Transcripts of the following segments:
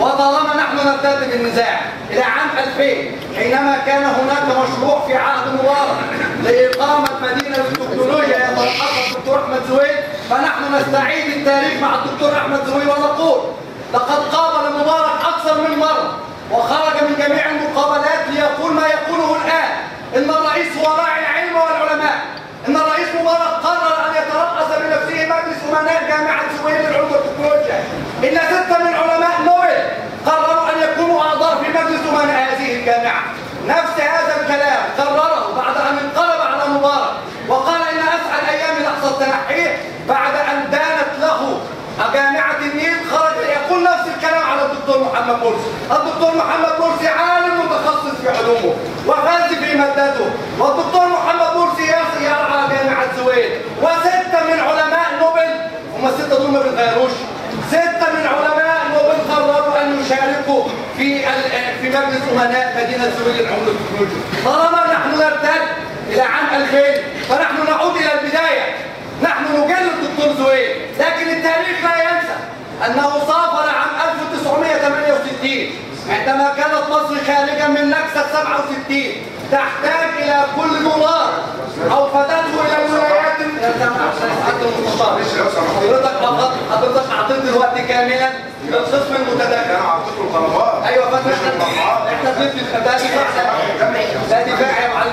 وطالما نحن نرتد بالنزاع إلى عام 2000 حينما كان هناك مشروع في عهد مبارك لإقامة مدينة للتكنولوجيا يترأسها الدكتور أحمد زويل، فنحن نستعيد التاريخ مع الدكتور أحمد زويل ونقول لقد قابل مبارك أكثر من مرة وخرج من جميع المقابلات ليقول ما يقوله الآن، إن الرئيس هو راعي العلم والعلماء، إن الرئيس مبارك قرر أن يترأس بنفسه مجلس أمناء جامعة زويل للعلوم والتكنولوجيا، إن 6 من علماء نوبل قرروا أن يكونوا أعضاء في مجلس أمناء هذه الجامعة. نفس هذا الكلام قرره بعد أن انقلب على مبارك وقال إن أسعد أيام لحظة تنحيه بعد أن دانت له جامعة النيل، خرج يقول نفس الكلام على الدكتور محمد مرسي. الدكتور محمد مرسي عالم متخصص في علومه وفاز في مادته، والدكتور محمد مرسي يرعى جامعة زويل، و6 من علماء نوبل، هم ال6 دول ما بيتغيروش، 6 من علماء نوبل قرروا أن يشاركوا في مجلس أمناء مدينة زويل للعلوم والتكنولوجيا. طالما نحن نرتد إلى عام 2000 فنحن نعود إلى البداية، نحن نجلد الدكتور زويل، لكن التاريخ لا ينسى أنه سافر عام 1968 عندما كانت مصر خارجا من نكسة 67 تحتاج إلى كل دولار أوفدته إلى الولايات. حضرتك أعطيت الوقت كاملا للقسم المتداخل. أيوة فندم، احنا بنثبت ده دفاع يا معلم.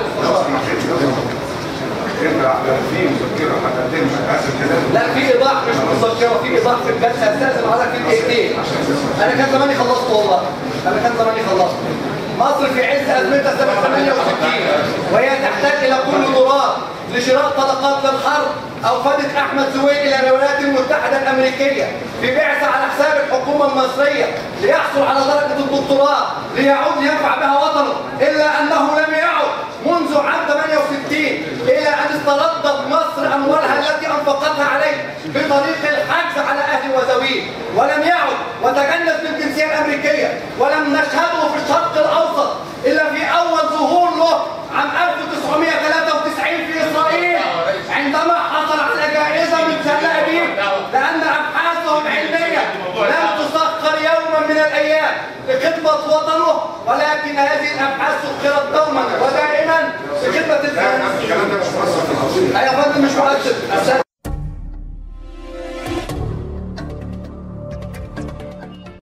في مذكره لا في ايضاح مش مذكره، في ايضاح في الجلسه. استاذن حضرتك في دقيقتين. انا كان زماني خلصت والله، انا كان زماني خلصت. مصر في عز ازمتها سنه 68 وهي تحتاج الى كل دولار لشراء طلقات للحرب اوفدت احمد زويل الى الولايات المتحده الامريكيه في بعثه على حساب الحكومه المصريه ليحصل على درجه الدكتوراه ليعود ينفع بها وطنه، الا انه لم يعد منذ عام 68 الى ان استردت مصر اموالها التي انفقتها عليه بطريق الحجز على اهله وذويه، ولم يعد وتجنس بالجنسيه الامريكيه، ولم نشهده في الشرق الاوسط الا في اول ظهور له عام 1993 في اسرائيل عندما حصل على جائزه من تل ابيب لان ابحاثهم علميه لم تسخر يوما من الايام لخدمه وطنه، ولكن هذه الابحاث سخرت دوما ودائما لخدمه الانسان. ايوه يا فندم مش مؤثر.